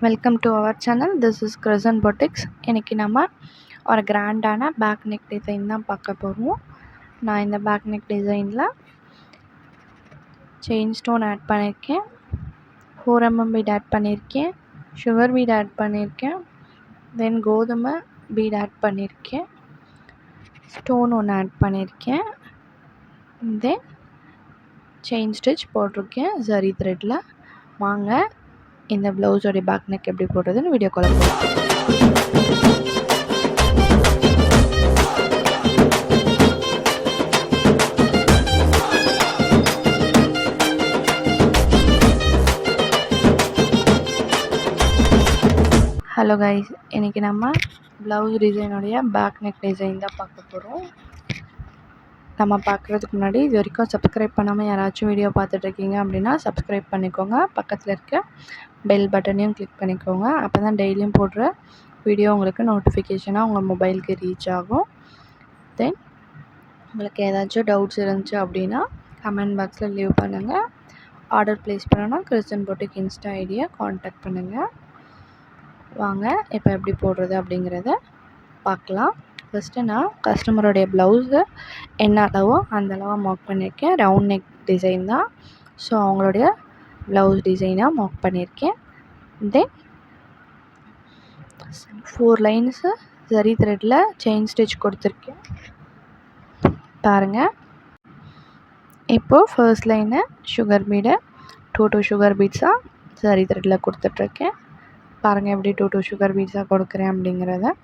Welcome to our channel. This is கிரசன் boutiques. இன்றைக்கி நம்ம ஒரு கிராண்டான பேக் நெக் டிசைன் தான் பார்க்க போகிறோம். நான் இந்த பேக் நெக் டிசைனில் செயின் ஸ்டோன் ஆட் பண்ணியிருக்கேன், 4mm பீட் ஆட் பண்ணியிருக்கேன், சுகர் பீட் ஆட் பண்ணியிருக்கேன், தென் கோதுமை பீட் ஆட் பண்ணியிருக்கேன், ஸ்டோன் ஒன்று ஆட் பண்ணியிருக்கேன், தென் செயின் ஸ்டிச் போட்டிருக்கேன் ஜரி த்ரெட்டில். வாங்க இந்த ப்ளவுஸோடைய பேக் நெக் எப்படி போடுறதுன்னு வீடியோ கால் போடுறேன். ஹலோ கைஸ், இன்றைக்கி நம்ம ப்ளவுஸ் டிசைனுடைய பேக் நெக் டிசைன் தான் பார்க்க போகிறோம். நம்ம பார்க்குறதுக்கு முன்னாடி இது வரைக்கும் சப்ஸ்கிரைப் பண்ணாமல் யாராச்சும் வீடியோ பார்த்துட்ருக்கீங்க அப்படின்னா சப்ஸ்கிரைப் பண்ணிக்கோங்க. பக்கத்தில் இருக்க பெல் பட்டனையும் கிளிக் பண்ணிக்கோங்க. அப்போ தான் டெய்லியும் போடுற வீடியோ உங்களுக்கு நோட்டிஃபிகேஷனாக உங்கள் மொபைலுக்கு ரீச் ஆகும். தென் உங்களுக்கு ஏதாச்சும் டவுட்ஸ் இருந்துச்சு அப்படின்னா கமெண்ட் பாக்ஸில் லீவ் பண்ணுங்கள். ஆர்டர் ப்ளேஸ் பண்ணணும்னா கிறிஸ்டன் பொட்டிக் இன்ஸ்டா ஐடியை காண்டாக்ட் பண்ணுங்கள். வாங்க இப்போ எப்படி போடுறது அப்படிங்கிறத பார்க்கலாம். ஃபஸ்ட்டு நான் கஸ்டமருடைய ப்ளவுஸு என்ன அளவோ அந்த அளவாக மார்க் பண்ணியிருக்கேன். ரவுண்ட் நெக் டிசைன் தான், ஸோ அவங்களுடைய ப்ளவுஸ் டிசைனாக மார்க் பண்ணியிருக்கேன். தென் 4 லைன்ஸு ஜரி த்ரெட்டில் செயின் ஸ்டிச் கொடுத்துருக்கேன் பாருங்கள். இப்போது ஃபர்ஸ்ட் லைனை சுகர் பீடை 2 சுகர் பீட்ஸாக ஜரி த்ரெட்டில் கொடுத்துட்ருக்கேன் பாருங்கள். எப்படி 2 சுகர் பீட்ஸாக கொடுக்குறேன் அப்படிங்கிறத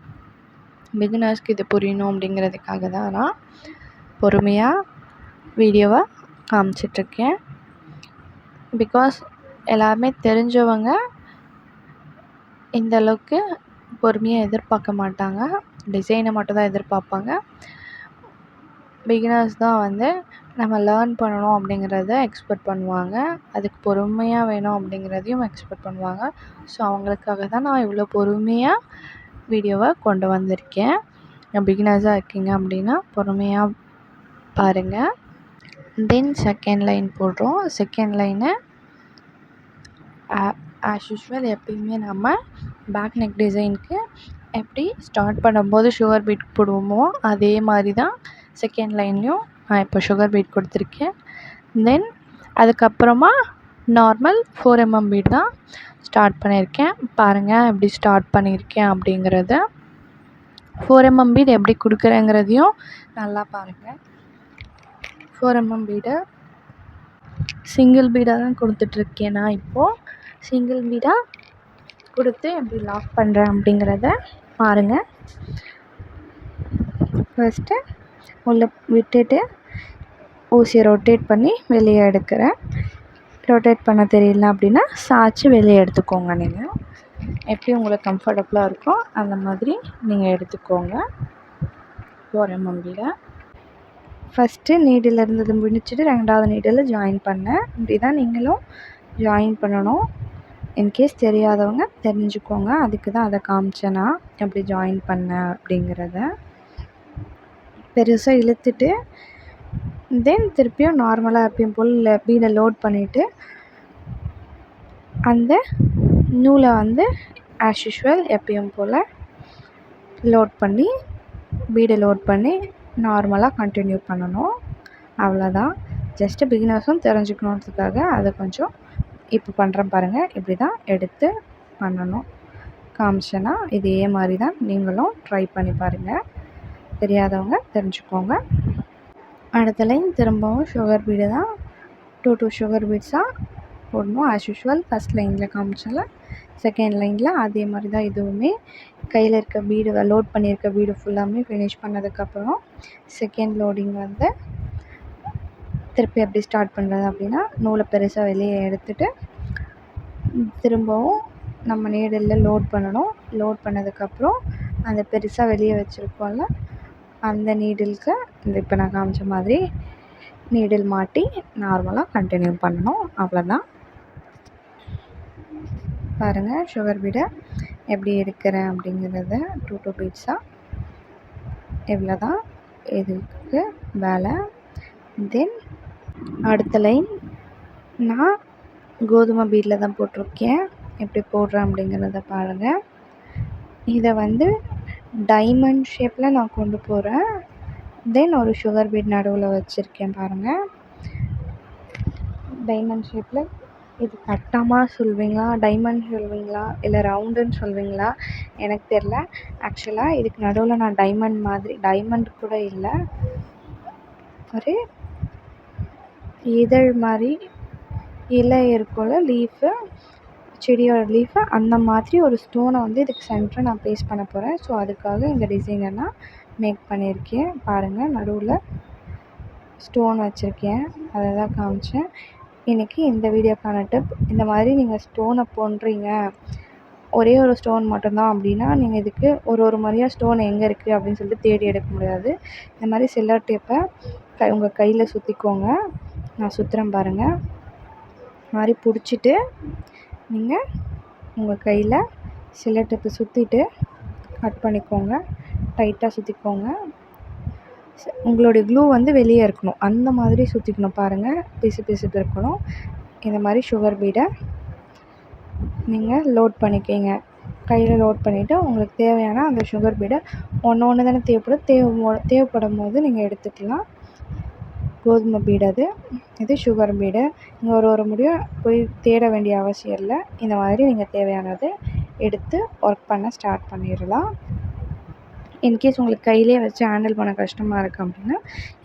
பிகினர்ஸ்க்கு இது புரியணும் அப்படிங்கிறதுக்காக தான் நான் பொறுமையாக வீடியோவை காமிச்சிட்ருக்கேன். பிகாஸ் எல்லாருமே தெரிஞ்சவங்க இந்த அளவுக்கு பொறுமையாக எதிர்பார்க்க மாட்டாங்க, டிசைனை மட்டும் தான் எதிர்பார்ப்பாங்க. பிகினர்ஸ் தான் வந்து நம்ம லேர்ன் பண்ணணும் அப்படிங்கிறத எக்ஸ்பெக்ட் பண்ணுவாங்க, அதுக்கு பொறுமையாக வேணும் அப்படிங்கிறதையும் எக்ஸ்பெக்ட் பண்ணுவாங்க. ஸோ அவங்களுக்காக தான் நான் இவ்வளோ பொறுமையாக வீடியோவை கொண்டு வந்திருக்கேன். பிகினர்ஸாக இருக்கீங்க அப்படின்னா பொறுமையாக பாருங்கள். தென் செகண்ட் லைன் போடுறோம். செகண்ட் லைனை ஆஸ் யூஷுவல் எப்பயுமே நம்ம பேக் நெக் டிசைனுக்கு எப்படி ஸ்டார்ட் பண்ணும்போது சுகர் பீட் போடுவோமோ அதே மாதிரி தான் செகண்ட் லைன்லேயும் நான் இப்போ சுகர் பீட் கொடுத்துருக்கேன். தென் அதுக்கப்புறமா நார்மல் 4mm பீட் தான் ஸ்டார்ட் பண்ணியிருக்கேன் பாருங்கள். எப்படி ஸ்டார்ட் பண்ணியிருக்கேன் அப்படிங்கிறத 4mm பீட் எப்படி கொடுக்குறேங்கிறதையும் நல்லா பாருங்கள். 4mm பீடை சிங்கிள் பீடாக தான் கொடுத்துட்ருக்கேன். நான் இப்போது சிங்கிள் பீடாக கொடுத்து எப்படி லாக் பண்ணுறேன் அப்படிங்கிறத பாருங்கள். ஃபஸ்ட்டு உள்ளே விட்டுட்டு ஊசியை ரொட்டேட் பண்ணி வெளியே எடுக்கிறேன். ரொட்டேட் பண்ண தெரியல அப்படின்னா சாய்ச்சி வெளியே எடுத்துக்கோங்க. நீங்கள் எப்படி உங்களுக்கு கம்ஃபர்டபுளாக இருக்கோ அந்த மாதிரி நீங்கள் எடுத்துக்கோங்க. 4mm பீடை ஃபஸ்ட்டு நீடில் இருந்தது முடிச்சுட்டு 2வது நீடில் ஜாயின் பண்ணேன். இப்படி தான் நீங்களும் ஜாயின் பண்ணணும். இன்கேஸ் தெரியாதவங்க தெரிஞ்சுக்கோங்க, அதுக்கு தான் அதை காமிச்சேன்னா எப்படி ஜாயின் பண்ணேன் அப்படிங்கிறத. பெருசாக இழுத்துட்டு தென் திருப்பியும் நார்மலாக எப்பயும் போல் பீடை லோட் பண்ணிவிட்டு அந்த நூலை வந்து ஆஸ் யூஷுவல் எப்பயும் போல் லோட் பண்ணி பீடை லோட் பண்ணி நார்மலாக கண்டினியூ பண்ணணும். அவ்வளோதான். ஜஸ்ட்டு பிகினர்ஸும் தெரிஞ்சுக்கணுன்றதுக்காக அதை கொஞ்சம் இப்போ பண்ணுறேன் பாருங்கள். இப்படி தான் எடுத்து பண்ணணும் காமிச்சேன்னா இதே மாதிரி தான் நீங்களும் ட்ரை பண்ணி பாருங்கள். தெரியாதவங்க தெரிஞ்சுக்கோங்க. அடுத்த லைன் திரும்பவும் சுகர் பீடு தான் 2 சுகர் பீட்ஸாக போடணும். ஆஸ் யூஷுவல் ஃபஸ்ட் லைனில் காமிச்சல செகண்ட் லைனில் அதே மாதிரி தான் இதுவுமே. கையில் இருக்க பீடு லோட் பண்ணியிருக்க பீடு ஃபுல்லாமே ஃபினிஷ் பண்ணதுக்கப்புறம் செகண்ட் லோடிங் வந்து திருப்பி எப்படி ஸ்டார்ட் பண்ணுறது அப்படின்னா நூலை பெருசாக வெளியே எடுத்துகிட்டு திரும்பவும் நம்ம நீடில் லோட் பண்ணணும். லோட் பண்ணதுக்கப்புறம் அந்த பெருசாக வெளியே வச்சுருக்கோம்ல அந்த நீடிலுக்கு இந்த இப்போ நான் காமிச்ச மாதிரி நீடில் மாட்டி நார்மலாக கண்டினியூ பண்ணணும். அவ்வளோதான். பாருங்கள் சுகர் பீடை எப்படி எடுக்கிறேன் அப்படிங்கிறத 2 பீட்ஸாக இவ்வளோ தான் இதுக்கு வேலை. தென் அடுத்த லைன் நான் கோதுமை பீடில் தான் போட்டிருக்கேன். எப்படி போடுறேன் அப்படிங்கிறத பாருங்கள். இதை வந்து டைமண்ட் ஷேப்பில் நான் கொண்டு போகிறேன். தென் ஒரு சுகர் பீட் நடுவில் வச்சுருக்கேன் பாருங்கள். டைமண்ட் ஷேப்பில் இது கட்டமாக சொல்வீங்களா, டைமண்ட் சொல்வீங்களா, இல்லை ரவுண்டுன்னு சொல்வீங்களா எனக்கு தெரில. ஆக்சுவலாக இதுக்கு நடுவில் நான் டைமண்ட் மாதிரி, டைமண்ட் கூட இல்லை, ஒரு இதழ் மாதிரி இலை இருக்கும்ல, லீஃபு, செடியோட லீஃபு, அந்த மாதிரி ஒரு ஸ்டோனை வந்து இதுக்கு சென்டராக நான் ப்ளேஸ் பண்ண போகிறேன். ஸோ அதுக்காக இந்த டிசைனை நான் மேக் பண்ணியிருக்கேன் பாருங்கள். நடுவில் ஸ்டோன் வச்சுருக்கேன், அதை தான் காமிச்சேன். இன்றைக்கி இந்த வீடியோக்கான டிப், இந்த மாதிரி நீங்கள் ஸ்டோனை பண்ணுறீங்க, ஒரே ஒரு ஸ்டோன் மட்டும்தான் அப்படின்னா நீங்கள் இதுக்கு ஒரு முறையாக ஸ்டோன் எங்கே இருக்குது அப்படின்னு சொல்லிட்டு தேடி எடுக்க முடியாது. இந்த மாதிரி செல்லோ டேப்பை உங்கள் கையில் சுற்றிக்கோங்க. நான் சுற்றுறேன் பாருங்கள். இந்த மாதிரி பிடிச்சிட்டு நீங்கள் உங்கள் கையில் செல்லோ டேப்பை சுற்றிட்டு கட் பண்ணிக்கோங்க, டைட்டாக சுற்றிக்கோங்க. உங்களுடைய க்ளூ வந்து வெளியே இருக்கணும், அந்த மாதிரி சுற்றிக்கணும் பாருங்கள். பிசுபிசுப்பு இருக்கணும். இந்த மாதிரி சுகர் பீடை நீங்கள் லோட் பண்ணிக்கிங்க, கையில் லோட் பண்ணிவிட்டு உங்களுக்கு தேவையான அந்த சுகர் பீடை ஒன்று தானே தேவைப்படும் போது நீங்கள் எடுத்துக்கலாம். கோதுமை பீடு அது, இது சுகர் பீடு. நீங்கள் ஒரு முடியும் போய் தேட வேண்டிய அவசியம் இல்லை. இந்த மாதிரி நீங்கள் தேவையானது எடுத்து ஒர்க் பண்ண ஸ்டார்ட் பண்ணிடலாம். இன்கேஸ் உங்களுக்கு கையிலே வச்சு ஹேண்டில் பண்ண கஷ்டமாக இருக்குது அப்படின்னா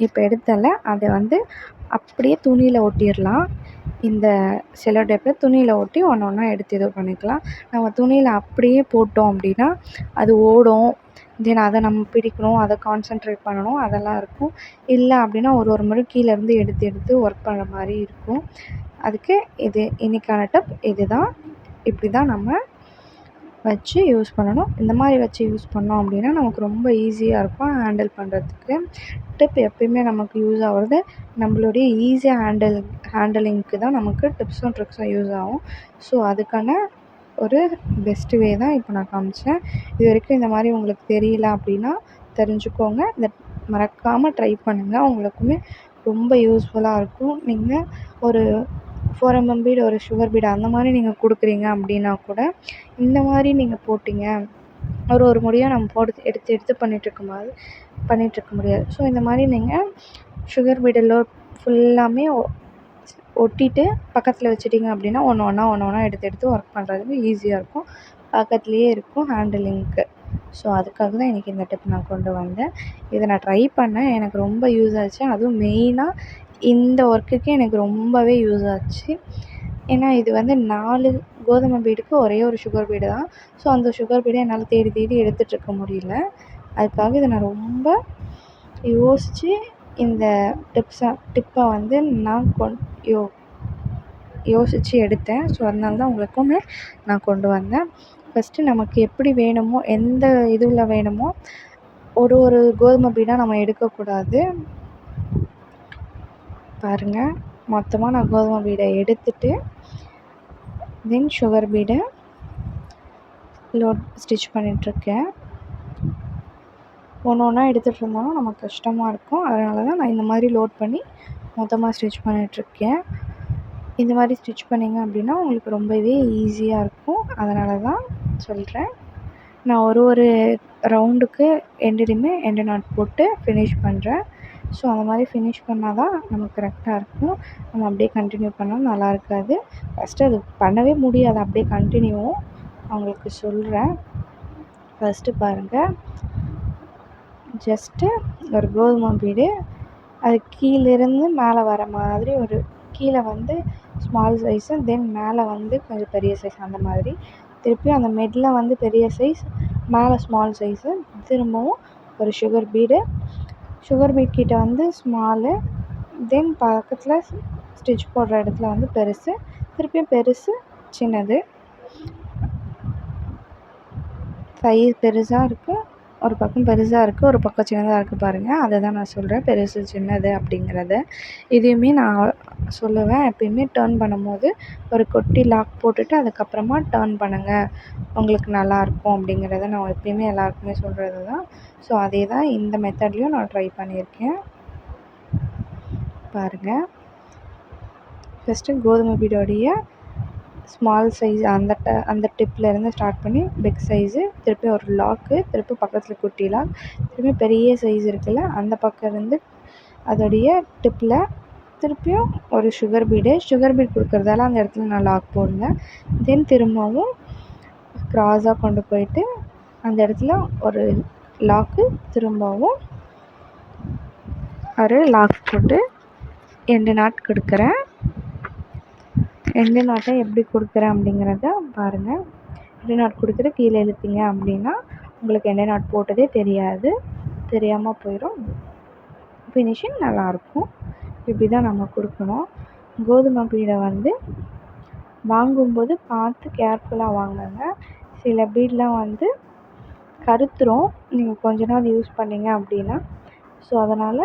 இப்போ எடுத்தல அதை வந்து அப்படியே துணியில் ஒட்டிடலாம். இந்த செல்லோ டேப்பை துணியில் ஒட்டி ஒன்றா எடுத்து இது பண்ணிக்கலாம். நம்ம துணியில் அப்படியே போட்டோம் அப்படின்னா அது ஓடும். தென் அதை நம்ம பிடிக்கணும், அதை கான்சன்ட்ரேட் பண்ணணும், அதெல்லாம் இருக்கும். இல்லை அப்படின்னா ஒரு முறை கீழேருந்து எடுத்து ஒர்க் பண்ணுற மாதிரி இருக்கும். அதுக்கு இது இன்றைக்கான டிப் இது தான். இப்படி தான் நம்ம வச்சு யூஸ் பண்ணணும். இந்த மாதிரி வச்சு யூஸ் பண்ணோம் அப்படின்னா நமக்கு ரொம்ப ஈஸியாக இருக்கும் ஹேண்டில் பண்ணுறதுக்கு. டிப் எப்பயுமே நமக்கு யூஸ் ஆகிறது நம்மளுடைய ஈஸியாக ஹேண்டலிங்க்கு தான் நமக்கு டிப்ஸும் ட்ரிக்ஸும் யூஸ் ஆகும். ஸோ அதுக்கான ஒரு பெஸ்ட்டு வே தான் இப்போ நான் காமிச்சேன். இது வரைக்கும் இந்த மாதிரி உங்களுக்கு தெரியல அப்படின்னா தெரிஞ்சுக்கோங்க. இதை மறக்காமல் ட்ரை பண்ணுங்கள், உங்களுக்குமே ரொம்ப யூஸ்ஃபுல்லாக இருக்கும். நீங்கள் ஒரு 4mm பீடு, ஒரு சுகர் பீடு அந்த மாதிரி நீங்கள் கொடுக்குறீங்க அப்படின்னா கூட இந்த மாதிரி நீங்கள் போட்டிங்க, ஒரு முடியாக நம்ம எடுத்து பண்ணிகிட்ருக்க முடியாது. ஸோ இந்த மாதிரி நீங்கள் சுகர் பீடில் ஃபுல்லாமே ஒட்டிட்டு பக்கத்தில் வச்சுட்டிங்க அப்படின்னா ஒன்று எடுத்து ஒர்க் பண்ணுறதுக்கு ஈஸியாக இருக்கும், பக்கத்துலேயே இருக்கும் ஹேண்டிலிங்க்கு. ஸோ அதுக்காக தான் இன்றைக்கி இந்த டிப் நான் கொண்டு வந்தேன். இதை நான் ட்ரை பண்ணேன், எனக்கு ரொம்ப யூஸ் ஆச்சு. அதுவும் மெயினாக இந்த ஒர்க்குக்கு எனக்கு ரொம்பவே யூஸ் ஆச்சு. ஏன்னா இது வந்து 4 கோதுமை பீடுக்கு ஒரே ஒரு சுகர் பீடு தான். ஸோ அந்த சுகர் பீடை என்னால் தேடி எடுத்துகிட்ருக்க முடியல. அதுக்காக இதை நான் ரொம்ப யோசித்து இந்த டிப்பை வந்து நான் யோசித்து எடுத்தேன். ஸோ அதனால தான் உங்களுக்குமே நான் கொண்டு வந்தேன். ஃபஸ்ட்டு நமக்கு எப்படி வேணுமோ, எந்த இதில் வேணுமோ ஒரு கோதுமை பீடாக நம்ம எடுக்கக்கூடாது. பாருங்கள், மொத்தமாக நான் கோதுமை பீடை எடுத்துட்டு தென் சுகர் பீடை ஸ்டிச் பண்ணிகிட்ருக்கேன். ஒன்றா எடுத்துகிட்டு இருந்தோம்னா நமக்கு கஷ்டமாக இருக்கும். அதனால தான் நான் இந்த மாதிரி லோட் பண்ணி மொத்தமாக ஸ்டிச் பண்ணிகிட்ருக்கேன். இந்த மாதிரி ஸ்டிச் பண்ணிங்க அப்படின்னா உங்களுக்கு ரொம்பவே ஈஸியாக இருக்கும். அதனால தான் சொல்கிறேன். நான் ஒரு ரவுண்டுக்கு எண்டுலேயுமே எண்டு நாட் போட்டு ஃபினிஷ் பண்ணுறேன். ஸோ அந்த மாதிரி ஃபினிஷ் பண்ணால் தான் நமக்கு கரெக்டாக இருக்கும். நம்ம அப்படியே கண்டினியூ பண்ணால் நல்லா இருக்காது. ஃபஸ்ட்டு அது பண்ணவே முடியாது அப்படியே கண்டினியூவும். அவங்களுக்கு சொல்கிறேன். ஃபஸ்ட்டு பாருங்கள், ஜஸ்ட்டு ஒரு கோதுமை பீடு, அது கீழேருந்து மேலே வர மாதிரி ஒரு கீழே வந்து ஸ்மால் சைஸு, தென் மேலே வந்து கொஞ்சம் பெரிய சைஸ், அந்த மாதிரி திருப்பியும் அந்த மிடில் வந்து பெரிய சைஸ், மேலே ஸ்மால் சைஸு, திரும்பவும் ஒரு சுகர் பீட் கிட்ட வந்து ஸ்மாலு, தென் பக்கத்தில் ஸ்டிச் போடுற இடத்துல வந்து பெருசு, திருப்பியும் பெருசு, சின்னது. சைஸ் பெருசாக இருக்குது, ஒரு பக்கம் பெருசாக இருக்குது, ஒரு பக்கம் சின்னதாக இருக்குது பாருங்கள். அதை தான் நான் சொல்கிறேன், பெருசு சின்னது அப்படிங்கிறத. இதையுமே நான் சொல்லுவேன், எப்பயுமே டர்ன் பண்ணும்போது ஒரு குட்டி லாக் போட்டுட்டு அதுக்கப்புறமா டர்ன் பண்ணுங்கள், உங்களுக்கு நல்லாயிருக்கும் அப்படிங்கிறத நான் எப்பயுமே எல்லாருக்குமே சொல்கிறது தான். ஸோ அதே தான் இந்த மெத்தட்லேயும் நான் ட்ரை பண்ணியிருக்கேன். பாருங்கள், ஃபஸ்ட்டு கோதுமை பீடோடைய ஸ்மால் சைஸ் அந்த டிப்லேருந்து ஸ்டார்ட் பண்ணி பிக் சைஸு, திருப்பி ஒரு லாக்கு, திருப்பி பக்கத்தில் குட்டி லாக், திருப்பி பெரிய சைஸ் இருக்குல்ல அந்த பக்கம் இருந்து அதோடைய டிப்பில் திருப்பியும் ஒரு சுகர் பீட் கொடுக்குறதால அந்த இடத்துல நான் லாக் போடல. தென் திரும்பவும் க்ராஸாக கொண்டு போயிட்டு அந்த இடத்துல ஒரு லாக்கு, திரும்பவும் ஒரு லாக் போட்டு எண்டு நாட் கொடுக்குறேன். எண்டு நாட்டை எப்படி கொடுக்குறேன் அப்படிங்கிறத பாருங்கள். எண்டு நாட் கொடுத்துட்டு கீழே இழுத்தீங்க அப்படின்னா உங்களுக்கு எண்டு நாட் போட்டதே தெரியாமல் போயிடும். ஃபினிஷிங் நல்லாயிருக்கும். இப்படி தான் நம்ம கொடுக்கணும். கோதுமை பீடை வந்து வாங்கும்போது பார்த்து கேர்ஃபுல்லாக வாங்குங்க. சில பீடெலாம் வந்து கருத்துரும் நீங்கள் கொஞ்ச நாள் யூஸ் பண்ணிங்க அப்படின்னா. ஸோ அதனால்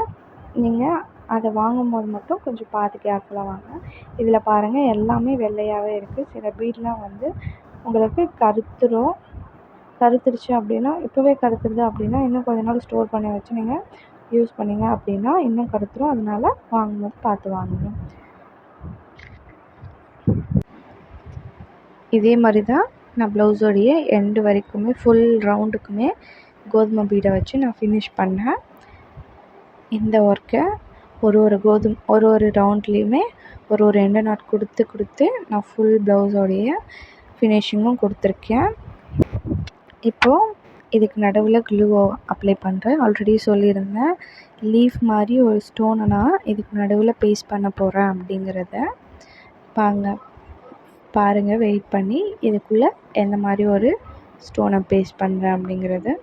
நீங்கள் அதை வாங்கும்போது மட்டும் கொஞ்சம் பார்த்து கேர்ஃபுல்லாக வாங்க. இதில் பாருங்கள் எல்லாமே வெள்ளையாகவே இருக்குது. சில பீடெலாம் வந்து உங்களுக்கு கருத்துருச்சு அப்படின்னா, இப்போவே கருத்துருது அப்படின்னா இன்னும் கொஞ்ச நாள் ஸ்டோர் பண்ணி வச்சு நீங்கள் யூஸ் பண்ணிங்க அப்படின்னா இன்னும் கருத்துரும். அதனால் வாங்கும்போது பார்த்து வாங்குங்க. இதே மாதிரி தான் நான் ப்ளவுஸோடைய எண்டு வரைக்குமே ஃபுல் ரவுண்டுக்குமே கோதுமை பீடை வச்சு நான் ஃபினிஷ் பண்ணேன். இந்த ஒர்க்கை ஒரு ரவுண்ட்லேயுமே ஒரு எண்டு நாட் கொடுத்து நான் ஃபுல் ப்ளவுஸோடைய ஃபினிஷிங்கும் கொடுத்துருக்கேன். இப்போது இதுக்கு நடுவில் க்ளூ அப்ளை பண்ணுறேன். ஆல்ரெடி சொல்லியிருந்தேன் லீஃப் மாதிரி ஒரு ஸ்டோனை நான் இதுக்கு நடுவில் பேஸ்ட் பண்ண போகிறேன் அப்படிங்கிறத பாருங்கள். வெயிட் பண்ணி இதுக்குள்ளே எந்த மாதிரி ஒரு ஸ்டோனை பேஸ்ட் பண்ணுறேன் அப்படிங்கிறது.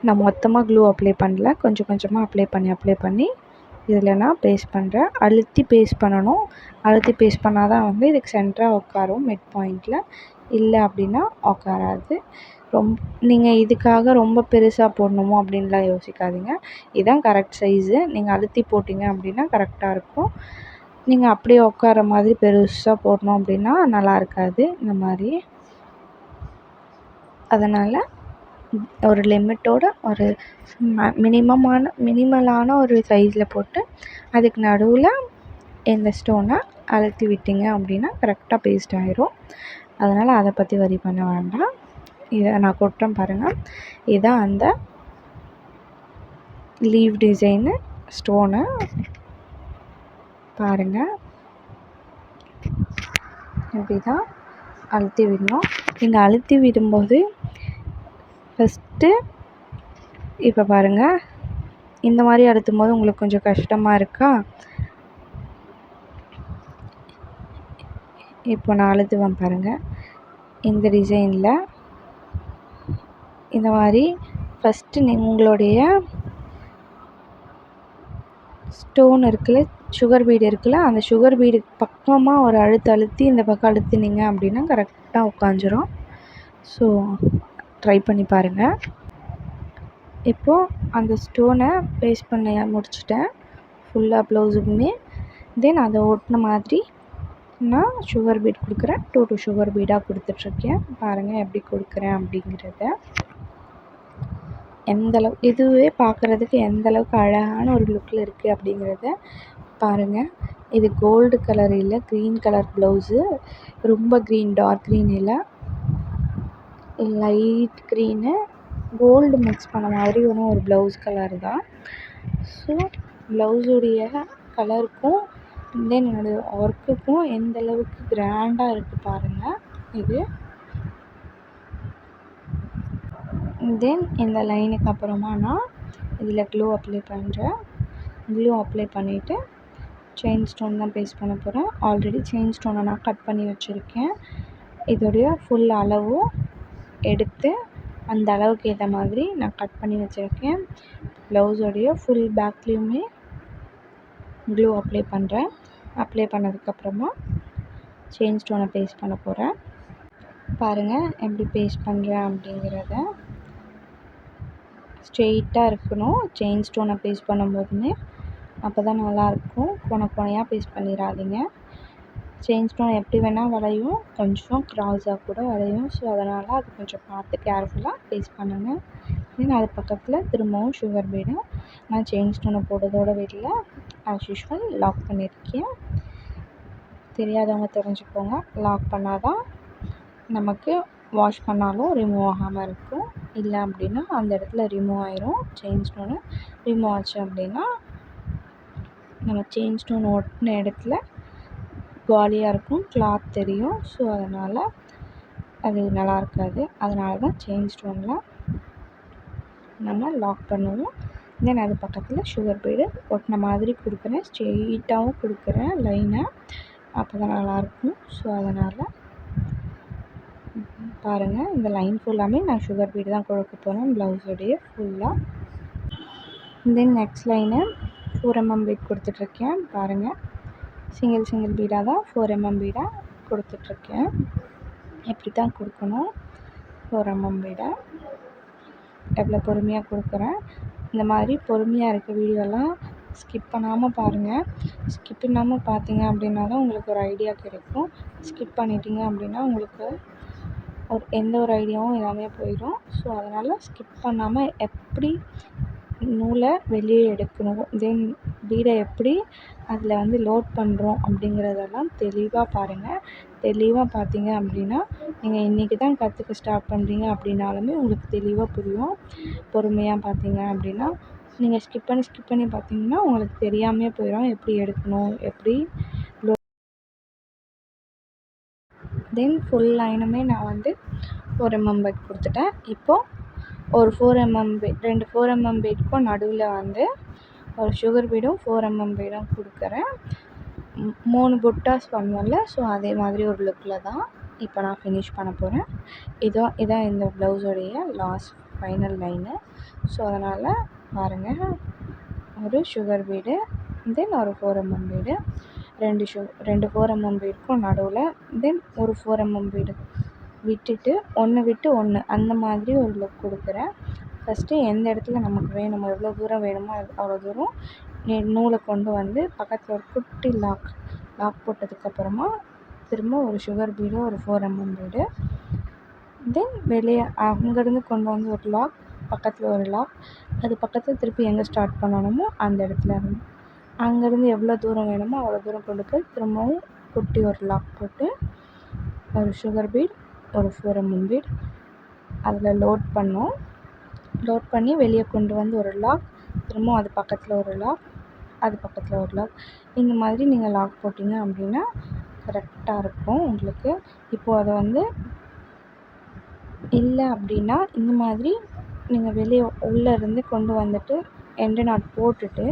நான் மொத்தமாக க்ளூ அப்ளை பண்ணல, கொஞ்சம் கொஞ்சமாக அப்ளை பண்ணி இதில் நான் பேஸ்ட் பண்ணுறேன். அழுத்தி பேஸ்ட் பண்ணணும். அழுத்தி பேஸ்ட் பண்ணால் தான் வந்து இதுக்கு சென்டராக உட்காரும் மிட் பாயிண்டில். இல்லை அப்படின்னா உட்காராது. நீங்கள் இதுக்காக ரொம்ப பெருசாக போடணுமோ அப்படின்லாம் யோசிக்காதீங்க. இதுதான் கரெக்ட் சைஸு. நீங்கள் அழுத்தி போட்டிங்க அப்படின்னா கரெக்டாக இருக்கும். நீங்கள் அப்படியே உட்கார மாதிரி பெருசாக போடணும் அப்படின்னா நல்லா இருக்காது இந்த மாதிரி. அதனால் ஒரு லிமிட்டோட ஒரு மினிமலான ஒரு சைஸில் போட்டு அதுக்கு நடுவில் இந்த ஸ்டோனை அழுத்தி விட்டிங்க அப்படின்னா கரெக்டாக பேஸ்ட் ஆயிரும். அதனால் அதை பற்றி வரி பண்ண வேண்டாம். இதை நான் கொட்டுறேன் பாருங்கள். இதுதான் அந்த லீவ் டிசைனு ஸ்டோனு பாருங்கள். இப்படி தான் அழுத்தி விடணும். நீங்கள் அழுத்தி விடும்போது ஃபஸ்ட்டு இப்போ பாருங்கள், இந்த மாதிரி அழுத்தும் போது உங்களுக்கு கொஞ்சம் கஷ்டமாக இருக்கா? இப்போ நான் அழுத்துவேன் பாருங்கள். இந்த டிசைனில் இந்த மாதிரி ஃபஸ்ட்டு உங்களுடைய ஸ்டோன் இருக்குல்ல, சுகர் பீடு இருக்குல்ல, அந்த சுகர் பீடு பக்கமாக ஒரு அழுத்தி இந்த பக்கம் அழுத்தினீங்க அப்படின்னா கரெக்டாக உட்காந்துரும். ஸோ ட்ரை பண்ணி பாருங்கள். இப்போது அந்த ஸ்டோனை பேஸ்ட் பண்ண முடிச்சிட்டேன் ஃபுல்லாக ப்ளவுஸுக்குமே. தென் அதை ஒட்டின மாதிரி நான் சுகர் பீட் கொடுக்குறேன். 2 சுகர் பீடாக கொடுத்துட்ருக்கேன். பாருங்கள் எப்படி கொடுக்குறேன் அப்படிங்கிறத. இதுவே பார்க்குறதுக்கு எந்தளவுக்கு அழகான ஒரு லுக்கில் இருக்குது அப்படிங்கிறத பாருங்கள். இது கோல்டு கலர் இல்லை, க்ரீன் கலர் ப்ளவுஸு. ரொம்ப க்ரீன், டார்க் க்ரீன் இல்லை, லைட் க்ரீனு கோல்டு மிக்ஸ் பண்ண மாதிரி ஒரு ப்ளவுஸ் கலர் தான். ஸோ ப்ளவுஸுடைய கலருக்கும் தென் என்னோடய ஒர்க்குக்கும் எந்தளவுக்கு கிராண்டாக இருக்குது பாருங்கள். இது தென் இந்த லைனுக்கு அப்புறமா நான் இதில் க்ளூ அப்ளை பண்ணுறேன். க்ளூ அப்ளை பண்ணிவிட்டு செயின் ஸ்டோன் தான் பேஸ்ட் பண்ண போகிறேன். ஆல்ரெடி செயின் ஸ்டோனை நான் கட் பண்ணி வச்சுருக்கேன். இதோடைய ஃபுல் அளவும் எடுத்து அந்த அளவுக்கு ஏற்ற மாதிரி நான் கட் பண்ணி வச்சுருக்கேன். ப்ளவுஸோடைய ஃபுல் பேக்லேயுமே க்ளூ அப்ளை பண்ணுறேன். அப்ளை பண்ணதுக்கப்புறமா செயின் ஸ்டோனை பேஸ்ட் பண்ண போகிறேன். பாருங்கள் எப்படி பேஸ்ட் பண்ணுறேன் அப்படிங்கிறத. ஸ்ட்ரெயிட்டாக இருக்கணும் செயின் ஸ்டோனை பேஸ்ட் பண்ணும்போதுமே, அப்போ தான் நல்லாயிருக்கும். கோணையாக பேஸ்ட் பண்ணிடாதீங்க. செயின் ஸ்டோன் எப்படி வேணால் வளையும், கொஞ்சம் க்ராஸாக கூட வளையும். ஸோ அதனால் அது கொஞ்சம் பார்த்து கேர்ஃபுல்லாக பேஸ்ட் பண்ணுங்கள். தென் அது பக்கத்தில் திரும்பவும் சுகர் பீடை நான் செயின் ஸ்டோனை போடுறதோட வீட்டில் ஆஸ் யூஷுவல் லாக் பண்ணியிருக்கேன். தெரியாதவங்க தெரிஞ்சுக்கோங்க. லாக் பண்ணால் தான் நமக்கு வாஷ் பண்ணாலும் ரிமூவ் ஆகாமல் இருக்கும். இல்லை அப்படின்னா அந்த இடத்துல ரிமூவ் ஆயிரும். செயின் ஸ்டோனு ரிமூவ் ஆச்சு அப்படின்னா நம்ம செயின் ஸ்டோன் ஒட்டின இடத்துல காலியாக இருக்கும், கிளாத் தெரியும். ஸோ அதனால் அது நல்லா இருக்காது. அதனால தான் செயின் ஸ்டோனில் நம்ம லாக் பண்ணுவோம். தென் அது பக்கத்தில் சுகர் பீடு ஒட்டின மாதிரி கொடுக்குறேன், ஸ்ட்ரெயிட்டாகவும் கொடுக்குறேன் லைனை, அப்போ தான் நல்லாயிருக்கும். ஸோ அதனால் பாருங்கள், இந்த லைன் ஃபுல்லாமே நான் சுகர் பீடு தான் கொடுக்க போகிறேன் ப்ளவுஸோடைய ஃபுல்லாக. தென் நெக்ஸ்ட் லைனை 4 mm பீட் கொடுத்துட்ருக்கேன். பாருங்கள், சிங்கிள் பீடாக தான் 4 mm பீடாக கொடுத்துட்ருக்கேன். எப்படி தான் கொடுக்கணும். 4 mm பீடை எவ்வளோ பொறுமையாக கொடுக்குறேன். இந்த மாதிரி பொறுமையாக இருக்க வீடியோலாம் ஸ்கிப் பண்ணாமல் பாருங்கள். ஸ்கிப் பண்ணாமல் பார்த்தீங்க அப்படின்னா தான் உங்களுக்கு ஒரு ஐடியா கிடைக்கும். ஸ்கிப் பண்ணிட்டீங்க அப்படின்னா உங்களுக்கு எந்த ஒரு ஐடியாவும் எல்லாமே போயிடும். ஸோ அதனால் ஸ்கிப் பண்ணாமல் எப்படி நூலை வெளியே எடுக்கணும், தென் பீடை எப்படி அதில் லோட் பண்ணுறோம் அப்படிங்கிறதெல்லாம் தெளிவாக பாருங்கள். தெளிவாக பார்த்தீங்க அப்படின்னா நீங்கள் இன்றைக்கி தான் கற்றுக்க ஸ்டார்ட் பண்ணுறீங்க அப்படின்னாலுமே உங்களுக்கு தெளிவாக புரியும். பொறுமையாக பார்த்தீங்க அப்படின்னா நீங்கள் ஸ்கிப் பண்ணி பார்த்தீங்கன்னா உங்களுக்கு தெரியாமையே போயிடும் எப்படி எடுக்கணும், எப்படி தென் ஃபுல் லைனுமே நான் 4 mm பீட் கொடுத்துட்டேன். இப்போது ஒரு 4 mm பீட், 2 4 mm பீட்க்கும் நடுவில் ஒரு சுகர் பீடும் 4 mm பீடும் கொடுக்குறேன். 3 புட்டாஸ் பண்ணுவோம்ல, ஸோ அதே மாதிரி ஒரு லுக்கில் தான் இப்போ நான் ஃபினிஷ் பண்ண போகிறேன். இதான் இந்த ப்ளவுஸோடைய லாஸ்ட் ஃபைனல் லைனு. ஸோ அதனால் பாருங்கள், ஒரு சுகர் பீடு, தென் ஒரு 4 mm பீடு, 2 4 mm பீடுக்கும் நடுவில், தென் ஒரு 4 mm பீடு விட்டுட்டு ஒன்று விட்டு ஒன்று அந்த மாதிரி ஒரு லுக் கொடுக்குறேன். ஃபஸ்ட்டு எந்த இடத்துல நமக்கு வேணுமோ, எவ்வளோ தூரம் வேணுமோ அவ்வளோ தூரம் நூலை கொண்டு பக்கத்தில் ஒரு குட்டி லாக் போட்டதுக்கப்புறமா திரும்ப ஒரு சுகர் பீடு, ஒரு 4 mm பீடு, தென் வெளியே அங்கேருந்து கொண்டு ஒரு லாக், பக்கத்தில் ஒரு லாக், அது பக்கத்தில் திருப்பி எங்கே ஸ்டார்ட் பண்ணணுமோ அந்த இடத்துல இருந்து அங்கேருந்து எவ்வளோ தூரம் வேணுமோ அவ்வளோ தூரம் கொண்டு போய் திரும்பவும் குட்டி ஒரு லாக் போட்டு ஒரு சுகர் பீட், ஒரு 4 mm பீட் அதில் லோட் பண்ணி வெளியே கொண்டு ஒரு லாக், திரும்பவும் அது பக்கத்தில் ஒரு லாக், அது பக்கத்தில் ஒரு லாக், இந்த மாதிரி நீங்கள் லாக் போட்டிங்க அப்படின்னா கரெக்டாக இருக்கும் உங்களுக்கு. இப்போது அதை இல்லை அப்படின்னா இந்த மாதிரி நீங்கள் வெளியே உள்ளே இருந்து கொண்டு வந்துட்டு எண்டு நாட் போட்டுட்டு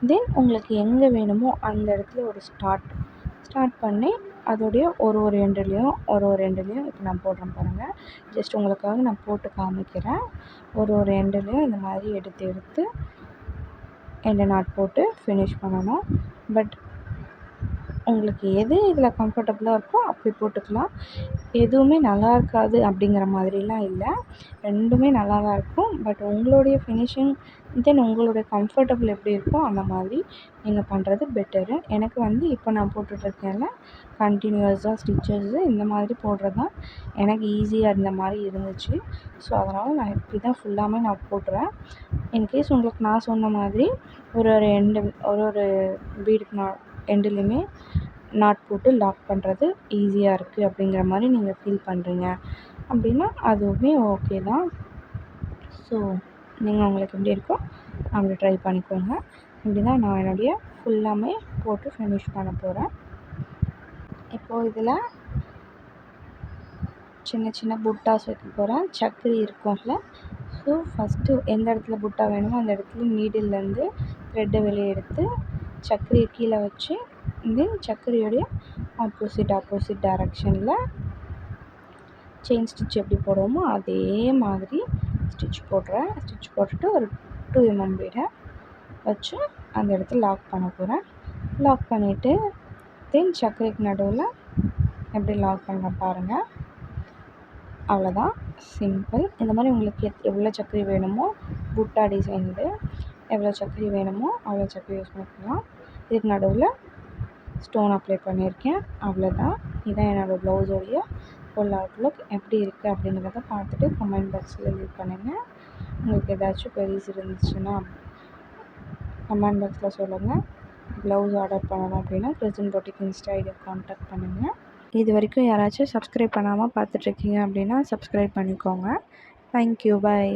தென் உங்களுக்கு எங்கே வேணுமோ அந்த இடத்துல ஒரு ஸ்டார்ட் பண்ணி அதோடைய ஒரு எண்டுலேயும் இப்போ நான் போடுறேன் பாருங்கள். ஜஸ்ட் உங்களுக்காக நான் போட்டு காமிக்கிறேன். ஒரு எண்டுலேயும் இந்த மாதிரி எடுத்து எண்டு நாட் போட்டு ஃபினிஷ் பண்ணணும். பட் உங்களுக்கு எது இதில் கம்ஃபர்டபுளாக இருக்கோ அப்படி போட்டுக்கலாம். எதுவுமே நல்லா இருக்காது அப்படிங்கிற மாதிரிலாம் இல்லை, ரெண்டுமே நல்லா தான் இருக்கும். பட் உங்களுடைய ஃபினிஷிங் தென் உங்களுடைய கம்ஃபர்டபுள் எப்படி இருக்கோ அந்த மாதிரி நீங்கள் பண்ணுறது பெட்டரு. எனக்கு இப்போ நான் போட்டுட்ருக்கேன்ல கண்டினியூஸாக ஸ்டிச்சஸ்ஸு இந்த மாதிரி போடுறது தான் எனக்கு ஈஸியாக இருந்த மாதிரி இருந்துச்சு. ஸோ அதனால் நான் இப்படி தான் ஃபுல்லாமே நான் போட்டுறேன். இன்கேஸ் உங்களுக்கு நான் சொன்ன மாதிரி ஒரு பீடுக்கு எண்டுலேயுமே நாட் போட்டு லாக் பண்ணுறது ஈஸியாக இருக்குது அப்படிங்கிற மாதிரி நீங்கள் ஃபீல் பண்ணுறீங்க அப்படின்னா அதுவுமே ஓகே தான். ஸோ நீங்கள் உங்களுக்கு எப்படி இருக்கோ அப்படி ட்ரை பண்ணிக்கோங்க. இப்படி தான் நான் என்னுடைய ஃபுல்லாமே போட்டு ஃபினிஷ் பண்ண போகிறேன். இப்போது இதில் சின்ன புட்டாஸ் வைக்க போகிறேன். சக்கரி இருக்கும்ல, ஸோ ஃபஸ்ட்டு எந்த இடத்துல புட்டா வேணுமோ அந்த இடத்துல நீடில்லேருந்து த்ரெட்டை வெளியே எடுத்து சக்கரியை கீழே வச்சு தென் சக்கரையோடைய ஆப்போசிட் டைரக்ஷனில் செயின் ஸ்டிச் எப்படி போடுவோமோ அதே மாதிரி ஸ்டிச் போட்டுட்டு ஒரு 2 mm பீடை வச்சு அந்த இடத்துல லாக் பண்ண போகிறேன். லாக் பண்ணிவிட்டு தென் சக்கரைக்கு நடுவில் எப்படி லாக் பண்ண பாருங்கள். அவ்வளோதான், சிம்பிள். இந்த மாதிரி உங்களுக்கு எவ்வளோ சக்கரை வேணுமோ புட்டா டிசைனுக்கு எவ்வளோ சக்கரை வேணுமோ அவ்வளோ சக்கரை யூஸ் பண்ணிக்கலாம். இதுக்கு நடுவில் ஸ்டோன் அப்ளை பண்ணியிருக்கேன். அவ்வளோதான். இதான் என்னோடய ப்ளவுஸோடைய ஃபுல் அவுட்லுக். எப்படி இருக்குது அப்படிங்கிறத பார்த்துட்டு கமெண்ட் பாக்ஸில் லீவ் பண்ணுங்கள். உங்களுக்கு ஏதாச்சும் queries இருந்துச்சுன்னா கமெண்ட் பாக்ஸில் சொல்லுங்கள். ப்ளவுஸ் ஆர்டர் பண்ணணும் அப்படின்னா கிறிஸ்டின் பொட்டிக் இன்ஸ்டா ஐடியை கான்டாக்ட் பண்ணுங்கள். இது வரைக்கும் யாராச்சும் சப்ஸ்கிரைப் பண்ணாமல் பார்த்துட்ருக்கீங்க அப்படின்னா சப்ஸ்கிரைப் பண்ணிக்கோங்க. தேங்க்யூ. பாய்.